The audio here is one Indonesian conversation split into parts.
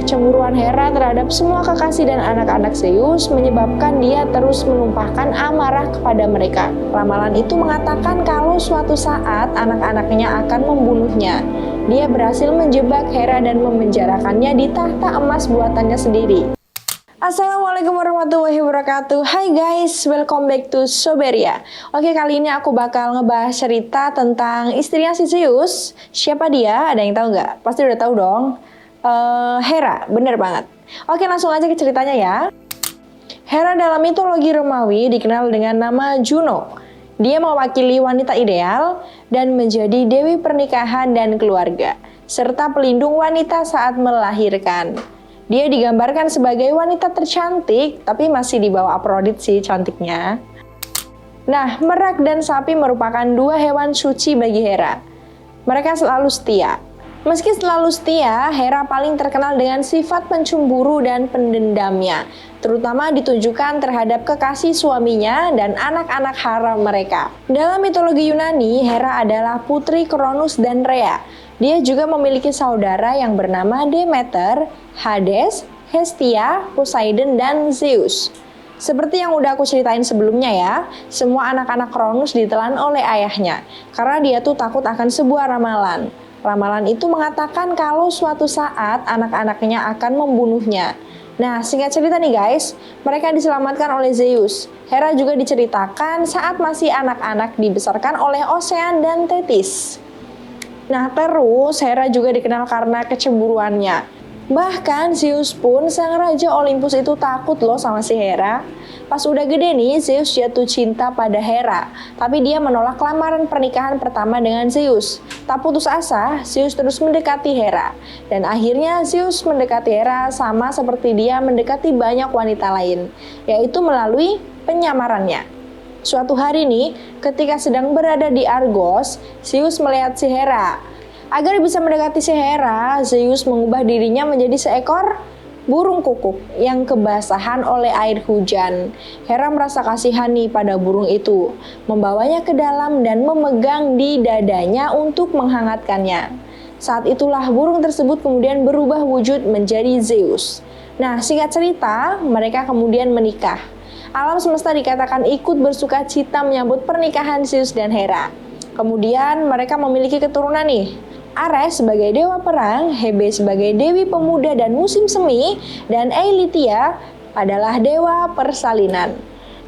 Kecemburuan Hera terhadap semua kekasih dan anak-anak Zeus menyebabkan dia terus menumpahkan amarah kepada mereka. Ramalan itu mengatakan kalau suatu saat anak-anaknya akan membunuhnya. Dia berhasil menjebak Hera dan memenjarakannya di tahta emas buatannya sendiri. Assalamualaikum warahmatullahi wabarakatuh. Hai guys, welcome back to Soberia. Oke, kali ini aku bakal ngebahas cerita tentang istrinya si Zeus. Siapa dia? Ada yang tahu nggak? Pasti udah tahu dong. Hera, bener banget. Oke, langsung aja ke ceritanya ya. Hera dalam mitologi Romawi dikenal dengan nama Juno. Dia mewakili wanita ideal dan menjadi dewi pernikahan dan keluarga, serta pelindung wanita saat melahirkan. Dia digambarkan sebagai wanita tercantik, tapi masih di bawah Afrodit sih cantiknya. Nah, merak dan sapi merupakan dua hewan suci bagi Hera. Mereka selalu setia. Meski selalu setia, Hera paling terkenal dengan sifat pencemburu dan pendendamnya, terutama ditujukan terhadap kekasih suaminya dan anak-anak haram mereka. Dalam mitologi Yunani, Hera adalah putri Cronus dan Rhea. Dia juga memiliki saudara yang bernama Demeter, Hades, Hestia, Poseidon, dan Zeus. Seperti yang udah aku ceritain sebelumnya ya, semua anak-anak Cronus ditelan oleh ayahnya, karena dia tuh takut akan sebuah ramalan. Ramalan itu mengatakan kalau suatu saat anak-anaknya akan membunuhnya. Nah, singkat cerita nih guys, mereka diselamatkan oleh Zeus. Hera juga diceritakan saat masih anak-anak dibesarkan oleh Ocean dan Thetis. Nah, terus Hera juga dikenal karena kecemburuannya. Bahkan Zeus pun, sang raja Olympus itu takut loh sama si Hera. Pas udah gede nih, Zeus jatuh cinta pada Hera, tapi dia menolak lamaran pernikahan pertama dengan Zeus. Tak putus asa, Zeus terus mendekati Hera. Dan akhirnya Zeus mendekati Hera sama seperti dia mendekati banyak wanita lain, yaitu melalui penyamarannya. Suatu hari nih, ketika sedang berada di Argos, Zeus melihat si Hera. Agar bisa mendekati si Hera, Zeus mengubah dirinya menjadi seekor burung kukuk yang kebasahan oleh air hujan. Hera merasa kasihani pada burung itu, membawanya ke dalam dan memegang di dadanya untuk menghangatkannya. Saat itulah burung tersebut kemudian berubah wujud menjadi Zeus. Nah, singkat cerita, mereka kemudian menikah. Alam semesta dikatakan ikut bersuka cita menyambut pernikahan Zeus dan Hera. Kemudian mereka memiliki keturunan nih. Ares sebagai dewa perang, Hebe sebagai dewi pemuda dan musim semi, dan Eileithyia adalah dewa persalinan.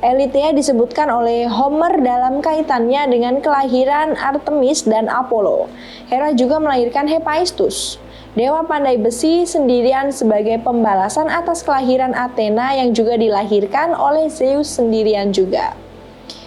Eileithyia disebutkan oleh Homer dalam kaitannya dengan kelahiran Artemis dan Apollo. Hera juga melahirkan Hephaestus, dewa pandai besi sendirian sebagai pembalasan atas kelahiran Athena yang juga dilahirkan oleh Zeus sendirian juga.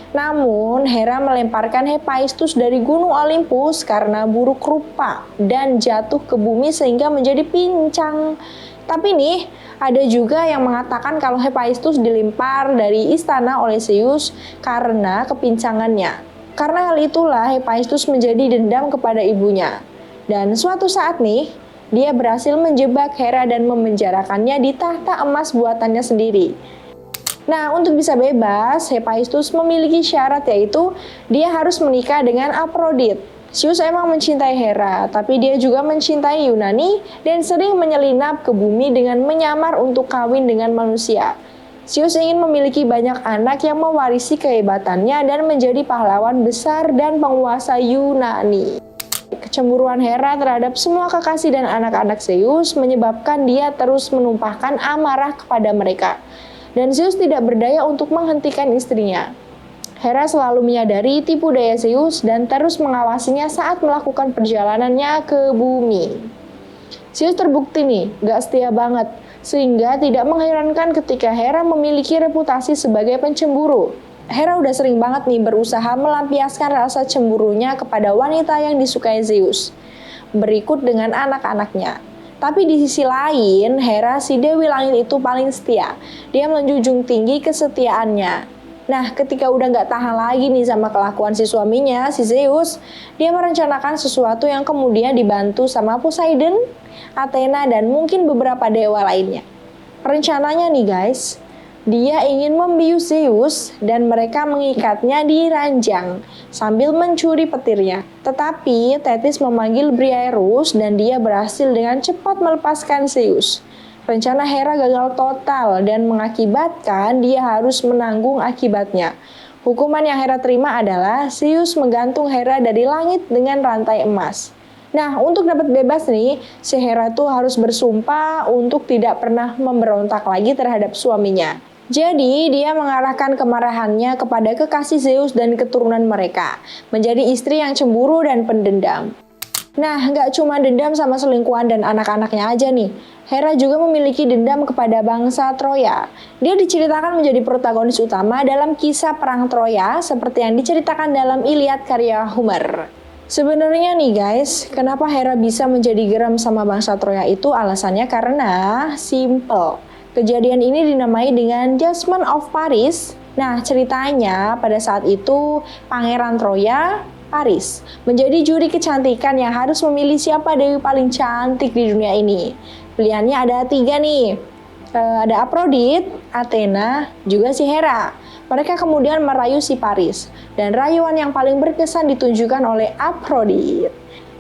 Namun, Hera melemparkan Hephaestus dari gunung Olympus karena buruk rupa dan jatuh ke bumi sehingga menjadi pincang. Tapi nih, ada juga yang mengatakan kalau Hephaestus dilempar dari istana oleh Zeus karena kepincangannya. Karena hal itulah Hephaestus menjadi dendam kepada ibunya. Dan suatu saat nih, dia berhasil menjebak Hera dan memenjarakannya di tahta emas buatannya sendiri. Nah, untuk bisa bebas, Hephaestus memiliki syarat, yaitu dia harus menikah dengan Afrodit. Zeus emang mencintai Hera, tapi dia juga mencintai Yunani dan sering menyelinap ke bumi dengan menyamar untuk kawin dengan manusia. Zeus ingin memiliki banyak anak yang mewarisi kehebatannya dan menjadi pahlawan besar dan penguasa Yunani. Kecemburuan Hera terhadap semua kekasih dan anak-anak Zeus menyebabkan dia terus menumpahkan amarah kepada mereka. Dan Zeus tidak berdaya untuk menghentikan istrinya. Hera selalu menyadari tipu daya Zeus dan terus mengawasinya saat melakukan perjalanannya ke bumi. Zeus terbukti nih, gak setia banget, sehingga tidak mengherankan ketika Hera memiliki reputasi sebagai pencemburu. Hera udah sering banget nih berusaha melampiaskan rasa cemburunya kepada wanita yang disukai Zeus. Berikut dengan anak-anaknya. Tapi di sisi lain, Hera si Dewi Langit itu paling setia. Dia menjunjung tinggi kesetiaannya. Nah, ketika udah gak tahan lagi nih sama kelakuan si suaminya, si Zeus, dia merencanakan sesuatu yang kemudian dibantu sama Poseidon, Athena, dan mungkin beberapa dewa lainnya. Rencananya nih guys, dia ingin membius Zeus dan mereka mengikatnya di ranjang sambil mencuri petirnya. Tetapi Thetis memanggil Briareus dan dia berhasil dengan cepat melepaskan Zeus. Rencana Hera gagal total dan mengakibatkan dia harus menanggung akibatnya. Hukuman yang Hera terima adalah Zeus menggantung Hera dari langit dengan rantai emas. Nah, untuk dapat bebas nih, si Hera tuh harus bersumpah untuk tidak pernah memberontak lagi terhadap suaminya. Jadi, dia mengarahkan kemarahannya kepada kekasih Zeus dan keturunan mereka, menjadi istri yang cemburu dan pendendam. Nah, nggak cuma dendam sama selingkuhan dan anak-anaknya aja nih. Hera juga memiliki dendam kepada bangsa Troya. Dia diceritakan menjadi protagonis utama dalam kisah perang Troya seperti yang diceritakan dalam Iliad karya Homer. Sebenarnya nih guys, kenapa Hera bisa menjadi geram sama bangsa Troya itu alasannya karena simple. Kejadian ini dinamai dengan Judgment of Paris. Nah, ceritanya pada saat itu Pangeran Troya, Paris, menjadi juri kecantikan yang harus memilih siapa dewi paling cantik di dunia ini. Pilihannya ada 3 nih. Ada Aphrodite, Athena, juga si Hera. Mereka kemudian merayu si Paris, dan rayuan yang paling berkesan ditunjukkan oleh Aphrodite.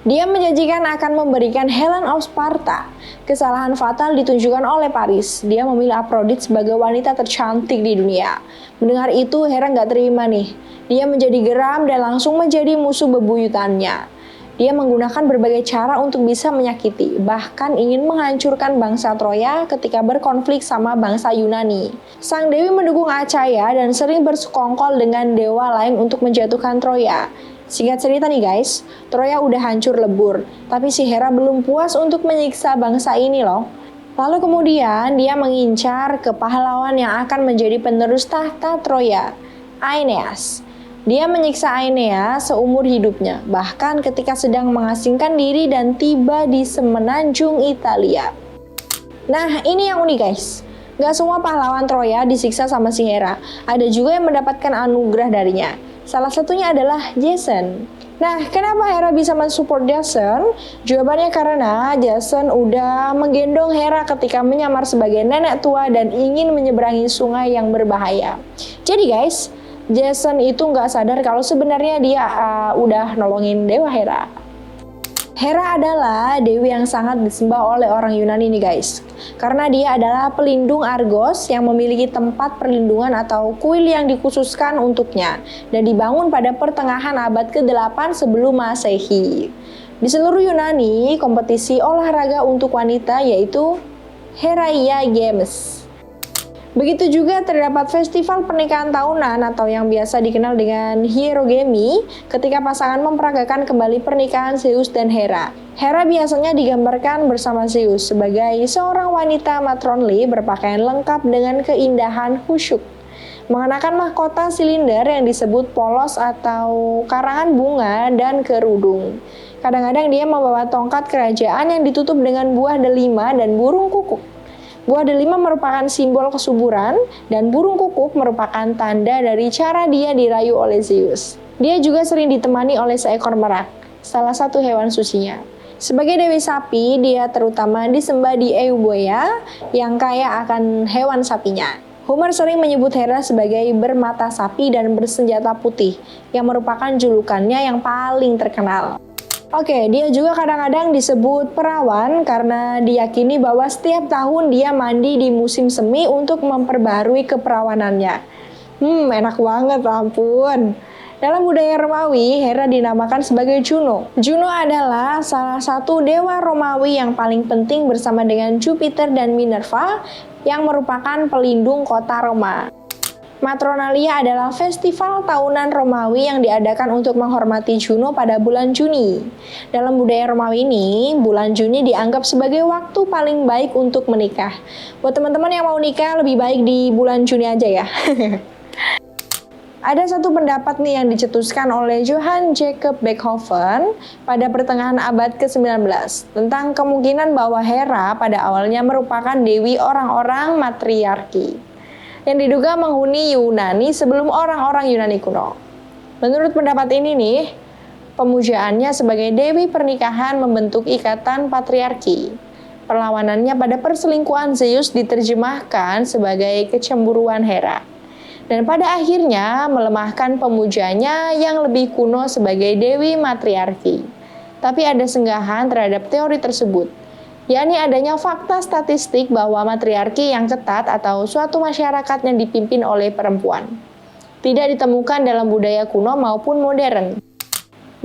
Dia menjanjikan akan memberikan Helen of Sparta. Kesalahan fatal ditunjukkan oleh Paris. Dia memilih Aphrodite sebagai wanita tercantik di dunia. Mendengar itu, Hera nggak terima nih. Dia menjadi geram dan langsung menjadi musuh bebuyutannya. Dia menggunakan berbagai cara untuk bisa menyakiti, bahkan ingin menghancurkan bangsa Troya ketika berkonflik sama bangsa Yunani. Sang dewi mendukung Acaya dan sering bersekongkol dengan dewa lain untuk menjatuhkan Troya. Singkat cerita nih guys, Troya udah hancur lebur, tapi si Hera belum puas untuk menyiksa bangsa ini loh. Lalu kemudian dia mengincar ke pahlawan yang akan menjadi penerus tahta Troya, Aeneas. Dia menyiksa Aeneas seumur hidupnya, bahkan ketika sedang mengasingkan diri dan tiba di semenanjung Italia. Nah, ini yang unik guys. Gak semua pahlawan Troya disiksa sama si Hera. Ada juga yang mendapatkan anugerah darinya. Salah satunya adalah Jason. Nah, kenapa Hera bisa mensupport Jason? Jawabannya karena Jason udah menggendong Hera ketika menyamar sebagai nenek tua dan ingin menyeberangi sungai yang berbahaya. Jadi guys, Jason itu nggak sadar kalau sebenarnya dia udah nolongin Dewa Hera. Hera adalah dewi yang sangat disembah oleh orang Yunani nih guys. Karena dia adalah pelindung Argos yang memiliki tempat perlindungan atau kuil yang dikhususkan untuknya dan dibangun pada pertengahan abad ke-8 sebelum Masehi. Di seluruh Yunani, kompetisi olahraga untuk wanita yaitu Heraia Games. Begitu juga terdapat festival pernikahan tahunan atau yang biasa dikenal dengan hierogamy ketika pasangan memperagakan kembali pernikahan Zeus dan Hera. Hera biasanya digambarkan bersama Zeus sebagai seorang wanita matronly berpakaian lengkap dengan keindahan khusyuk. Mengenakan mahkota silinder yang disebut polos atau karangan bunga dan kerudung. Kadang-kadang dia membawa tongkat kerajaan yang ditutup dengan buah delima dan burung kukuk. Buah delima merupakan simbol kesuburan dan burung kukuk merupakan tanda dari cara dia dirayu oleh Zeus. Dia juga sering ditemani oleh seekor merak, salah satu hewan sucinya. Sebagai dewi sapi, dia terutama disembah di Euboea yang kaya akan hewan sapinya. Homer sering menyebut Hera sebagai bermata sapi dan bersenjata putih, yang merupakan julukannya yang paling terkenal. Oke, dia juga kadang-kadang disebut perawan karena diyakini bahwa setiap tahun dia mandi di musim semi untuk memperbarui keperawanannya. Enak banget, ampun. Dalam budaya Romawi, Hera dinamakan sebagai Juno. Juno adalah salah satu dewa Romawi yang paling penting bersama dengan Jupiter dan Minerva yang merupakan pelindung kota Roma. Matronalia adalah festival tahunan Romawi yang diadakan untuk menghormati Juno pada bulan Juni. Dalam budaya Romawi ini, bulan Juni dianggap sebagai waktu paling baik untuk menikah. Buat teman-teman yang mau nikah, lebih baik di bulan Juni aja ya. Ada satu pendapat nih yang dicetuskan oleh Johann Jacob Beckhoven pada pertengahan abad ke-19 tentang kemungkinan bahwa Hera pada awalnya merupakan dewi orang-orang matriarki yang diduga menghuni Yunani sebelum orang-orang Yunani kuno. Menurut pendapat ini nih, pemujaannya sebagai dewi pernikahan membentuk ikatan patriarki. Perlawanannya pada perselingkuhan Zeus diterjemahkan sebagai kecemburuan Hera. Dan pada akhirnya melemahkan pemujanya yang lebih kuno sebagai dewi matriarki. Tapi ada senggahan terhadap teori tersebut. yakni adanya fakta statistik bahwa matriarki yang ketat atau suatu masyarakat yang dipimpin oleh perempuan tidak ditemukan dalam budaya kuno maupun modern.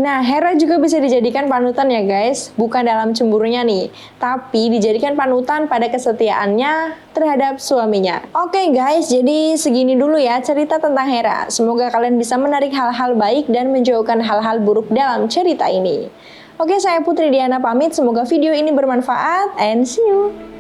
Nah, Hera juga bisa dijadikan panutan ya guys, bukan dalam cemburunya nih, tapi dijadikan panutan pada kesetiaannya terhadap suaminya. Oke guys, jadi segini dulu ya cerita tentang Hera. Semoga kalian bisa menarik hal-hal baik dan menjauhkan hal-hal buruk dalam cerita ini. Oke, saya Putri Diana pamit, semoga video ini bermanfaat, and see you!